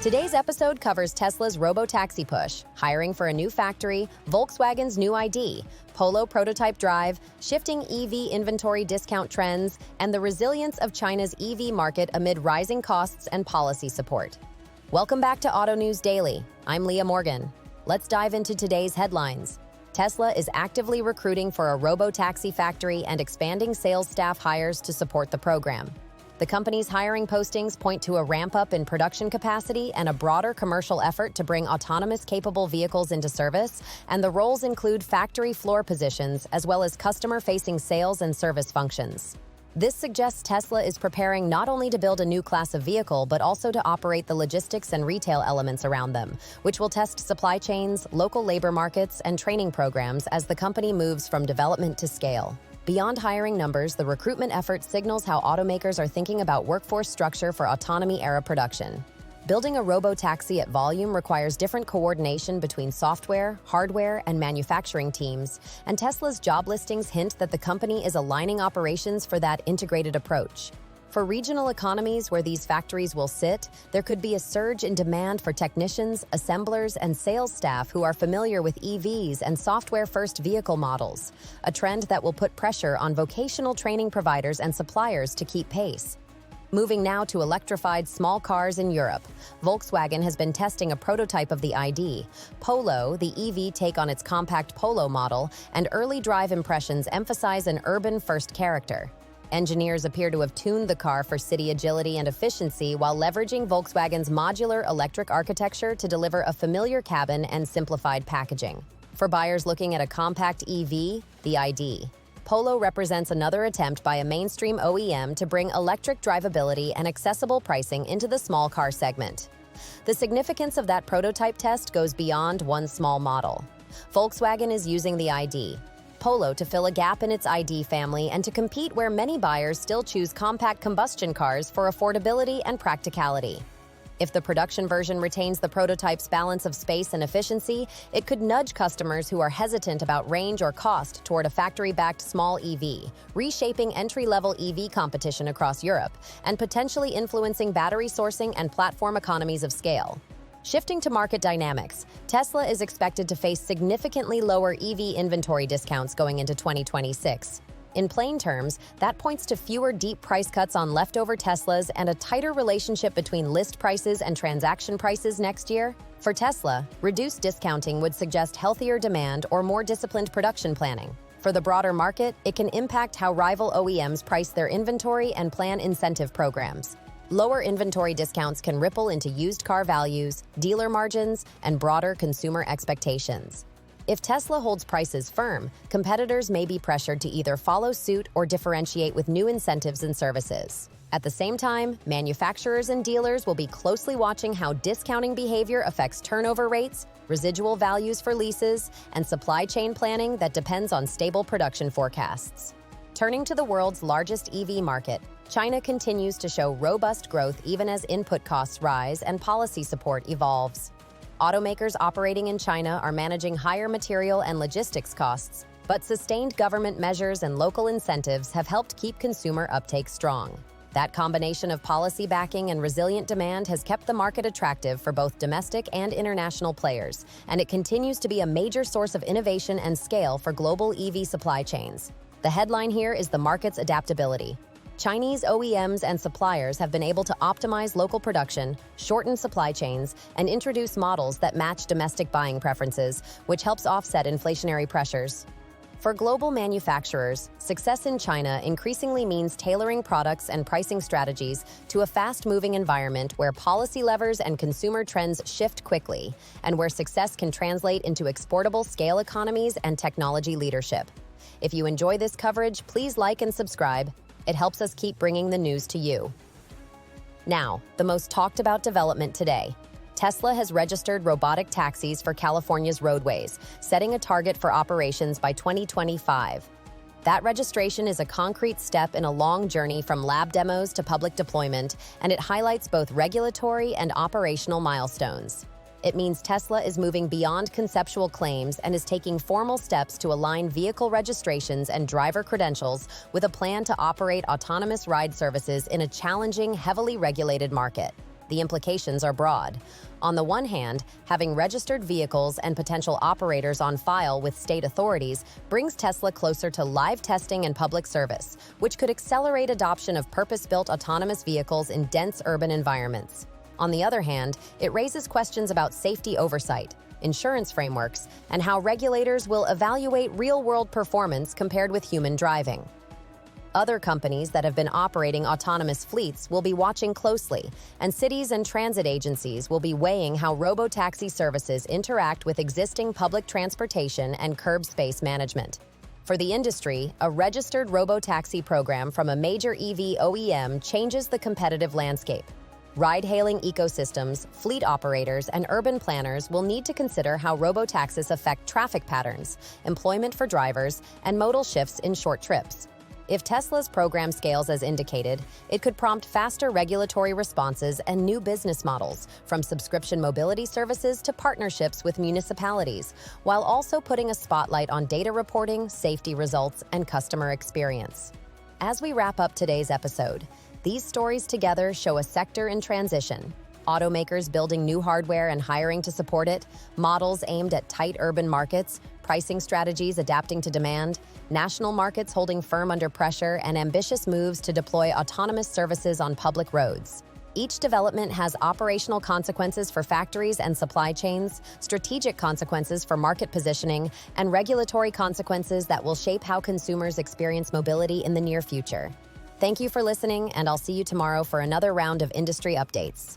Today's episode covers Tesla's Robotaxi push, hiring for a new factory, Volkswagen's new ID, Polo prototype drive, shifting EV inventory discount trends, and the resilience of China's EV market amid rising costs and policy support. Welcome back to Auto News Daily. I'm Leah Morgan. Let's dive into today's headlines. Tesla is actively recruiting for a Robotaxi factory and expanding sales staff hires to support the program. The company's hiring postings point to a ramp-up in production capacity and a broader commercial effort to bring autonomous-capable vehicles into service, and the roles include factory floor positions as well as customer-facing sales and service functions. This suggests Tesla is preparing not only to build a new class of vehicle, but also to operate the logistics and retail elements around them, which will test supply chains, local labor markets, and training programs as the company moves from development to scale. Beyond hiring numbers, the recruitment effort signals how automakers are thinking about workforce structure for autonomy-era production. Building a robotaxi at volume requires different coordination between software, hardware, and manufacturing teams, and Tesla's job listings hint that the company is aligning operations for that integrated approach. For regional economies where these factories will sit, there could be a surge in demand for technicians, assemblers, and sales staff who are familiar with EVs and software-first vehicle models, a trend that will put pressure on vocational training providers and suppliers to keep pace. Moving now to electrified small cars in Europe, Volkswagen has been testing a prototype of the ID. Polo, the EV take on its compact Polo model, and early drive impressions emphasize an urban-first character. Engineers appear to have tuned the car for city agility and efficiency while leveraging Volkswagen's modular electric architecture to deliver a familiar cabin and simplified packaging. For buyers looking at a compact EV, the ID. Polo represents another attempt by a mainstream OEM to bring electric drivability and accessible pricing into the small car segment. The significance of that prototype test goes beyond one small model. Volkswagen is using the ID. Polo to fill a gap in its ID family and to compete where many buyers still choose compact combustion cars for affordability and practicality. If the production version retains the prototype's balance of space and efficiency, it could nudge customers who are hesitant about range or cost toward a factory-backed small EV, reshaping entry-level EV competition across Europe, and potentially influencing battery sourcing and platform economies of scale. Shifting to market dynamics, Tesla is expected to face significantly lower EV inventory discounts going into 2026. In plain terms, that points to fewer deep price cuts on leftover Teslas and a tighter relationship between list prices and transaction prices next year. For Tesla, reduced discounting would suggest healthier demand or more disciplined production planning. For the broader market, it can impact how rival OEMs price their inventory and plan incentive programs. Lower inventory discounts can ripple into used car values, dealer margins, and broader consumer expectations. If Tesla holds prices firm, competitors may be pressured to either follow suit or differentiate with new incentives and services. At the same time, manufacturers and dealers will be closely watching how discounting behavior affects turnover rates, residual values for leases, and supply chain planning that depends on stable production forecasts. Turning to the world's largest EV market, China continues to show robust growth even as input costs rise and policy support evolves. Automakers operating in China are managing higher material and logistics costs, but sustained government measures and local incentives have helped keep consumer uptake strong. That combination of policy backing and resilient demand has kept the market attractive for both domestic and international players, and it continues to be a major source of innovation and scale for global EV supply chains. The headline here is the market's adaptability. Chinese OEMs and suppliers have been able to optimize local production, shorten supply chains, and introduce models that match domestic buying preferences, which helps offset inflationary pressures. For global manufacturers, success in China increasingly means tailoring products and pricing strategies to a fast-moving environment where policy levers and consumer trends shift quickly, and where success can translate into exportable scale economies and technology leadership. If you enjoy this coverage, please like and subscribe. It helps us keep bringing the news to you. Now, the most talked about development today. Tesla has registered robotic taxis for California's roadways, setting a target for operations by 2025. That registration is a concrete step in a long journey from lab demos to public deployment, and it highlights both regulatory and operational milestones. It means Tesla is moving beyond conceptual claims and is taking formal steps to align vehicle registrations and driver credentials with a plan to operate autonomous ride services in a challenging, heavily regulated market. The implications are broad. On the one hand, having registered vehicles and potential operators on file with state authorities brings Tesla closer to live testing and public service, which could accelerate adoption of purpose-built autonomous vehicles in dense urban environments. On the other hand, it raises questions about safety oversight, insurance frameworks, and how regulators will evaluate real-world performance compared with human driving. Other companies that have been operating autonomous fleets will be watching closely, and cities and transit agencies will be weighing how robotaxi services interact with existing public transportation and curb space management. For the industry, a registered robotaxi program from a major EV OEM changes the competitive landscape. Ride-hailing ecosystems, fleet operators, and urban planners will need to consider how robotaxis affect traffic patterns, employment for drivers, and modal shifts in short trips. If Tesla's program scales as indicated, it could prompt faster regulatory responses and new business models, from subscription mobility services to partnerships with municipalities, while also putting a spotlight on data reporting, safety results, and customer experience. As we wrap up today's episode, these stories together show a sector in transition. Automakers building new hardware and hiring to support it, models aimed at tight urban markets, pricing strategies adapting to demand, national markets holding firm under pressure, and ambitious moves to deploy autonomous services on public roads. Each development has operational consequences for factories and supply chains, strategic consequences for market positioning, and regulatory consequences that will shape how consumers experience mobility in the near future. Thank you for listening, and I'll see you tomorrow for another round of industry updates.